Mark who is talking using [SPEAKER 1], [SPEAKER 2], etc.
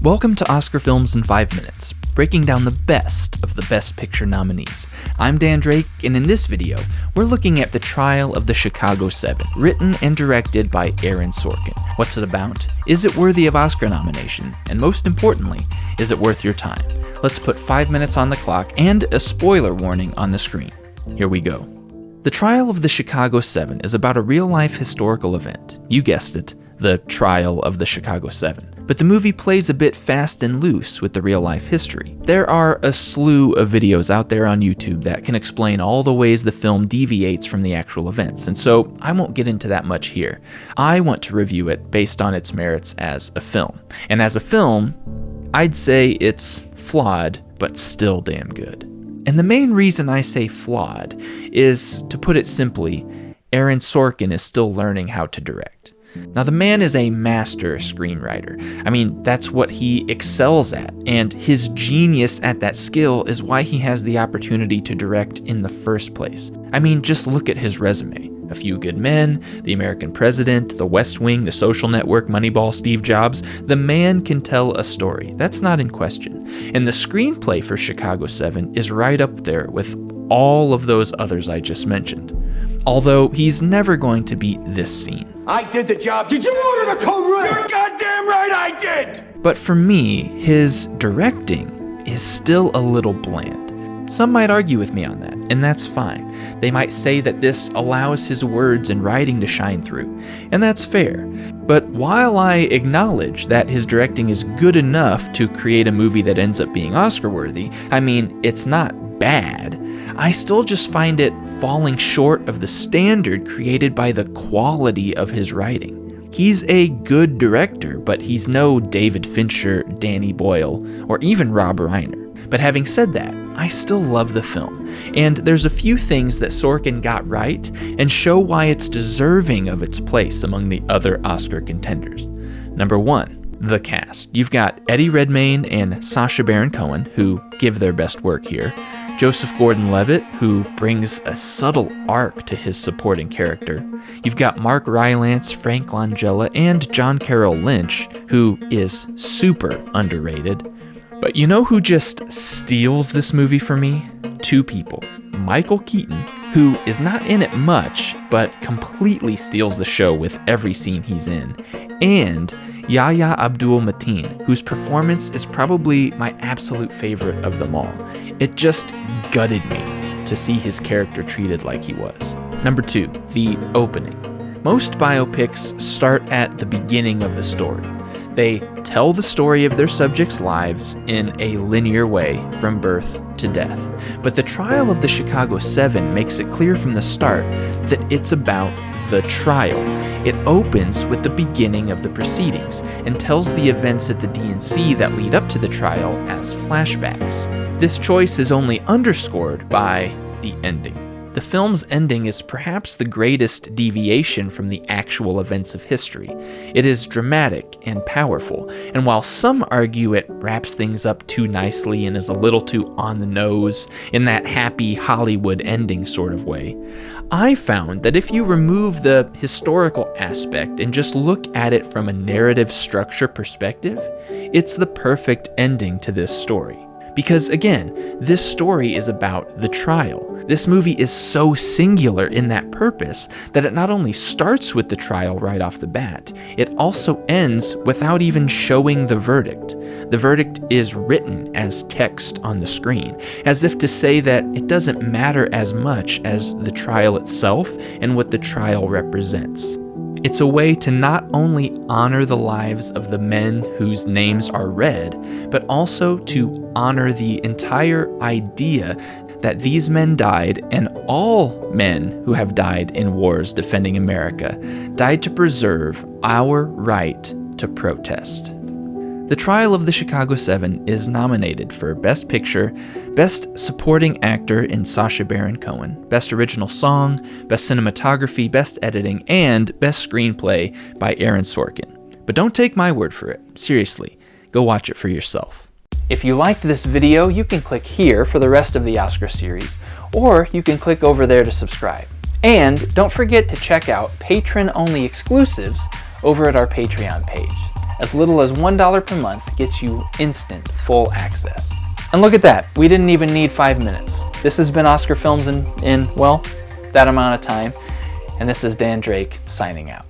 [SPEAKER 1] Welcome to Oscar Films in 5 Minutes, breaking down the best of the Best Picture nominees. I'm Dan Drake, and in this video, we're looking at The Trial of the Chicago 7, written and directed by Aaron Sorkin. What's it about? Is it worthy of Oscar nomination? And most importantly, is it worth your time? Let's put 5 minutes on the clock and a spoiler warning on the screen. Here we go. The Trial of the Chicago 7 is about a real-life historical event. You guessed it, the Trial of the Chicago 7. But the movie plays a bit fast and loose with the real-life history. There are a slew of videos out there on YouTube that can explain all the ways the film deviates from the actual events, and so I won't get into that much here. I want to review it based on its merits as a film. And as a film, I'd say it's flawed, but still damn good. And the main reason I say flawed is, to put it simply, Aaron Sorkin is still learning how to direct. Now, the man is a master screenwriter. I mean, that's what he excels at, and his genius at that skill is why he has the opportunity to direct in the first place. I mean, just look at his resume. A Few Good Men, The American President, The West Wing, The Social Network, Moneyball, Steve Jobs. The man can tell a story. That's not in question. And the screenplay for Chicago 7 is right up there with all of those others I just mentioned. Although he's never going to beat this scene.
[SPEAKER 2] I did the job. Did you order the code red? You're goddamn right I did!
[SPEAKER 1] But for me, his directing is still a little bland. Some might argue with me on that, and that's fine. They might say that this allows his words and writing to shine through, and that's fair. But while I acknowledge that his directing is good enough to create a movie that ends up being Oscar-worthy, I mean, it's not bad, I still just find it falling short of the standard created by the quality of his writing. He's a good director, but he's no David Fincher, Danny Boyle, or even Rob Reiner. But having said that, I still love the film, and there's a few things that Sorkin got right and show why it's deserving of its place among the other Oscar contenders. Number 1, the cast. You've got Eddie Redmayne and Sacha Baron Cohen, who give their best work here. Joseph Gordon-Levitt, who brings a subtle arc to his supporting character. You've got Mark Rylance, Frank Langella, and John Carroll Lynch, who is super underrated. But you know who just steals this movie for me? 2 people. Michael Keaton, who is not in it much, but completely steals the show with every scene he's in, and Yahya Abdul-Mateen, whose performance is probably my absolute favorite of them all. It just gutted me to see his character treated like he was. Number 2, the opening. Most biopics start at the beginning of the story. They tell the story of their subjects' lives in a linear way from birth to death. But The Trial of the Chicago 7 makes it clear from the start that it's about the trial. It opens with the beginning of the proceedings and tells the events at the DNC that lead up to the trial as flashbacks. This choice is only underscored by the ending. The film's ending is perhaps the greatest deviation from the actual events of history. It is dramatic and powerful, and while some argue it wraps things up too nicely and is a little too on the nose in that happy Hollywood ending sort of way, I found that if you remove the historical aspect and just look at it from a narrative structure perspective, it's the perfect ending to this story. Because again, this story is about the trial. This movie is so singular in that purpose that it not only starts with the trial right off the bat, it also ends without even showing the verdict. The verdict is written as text on the screen, as if to say that it doesn't matter as much as the trial itself and what the trial represents. It's a way to not only honor the lives of the men whose names are read, but also to honor the entire idea that these men died, and all men who have died in wars defending America died to preserve our right to protest. The Trial of the Chicago 7 is nominated for Best Picture, Best Supporting Actor in Sacha Baron Cohen, Best Original Song, Best Cinematography, Best Editing, and Best Screenplay by Aaron Sorkin. But don't take my word for it. Seriously, go watch it for yourself. If you liked this video, you can click here for the rest of the Oscar series, or you can click over there to subscribe. And don't forget to check out patron-only exclusives over at our Patreon page.
[SPEAKER 3] As little as $1 per month gets you instant full access. And look at that, we didn't even need 5 minutes. This has been Oscar Films in well, that amount of time. And this is Dan Drake signing out.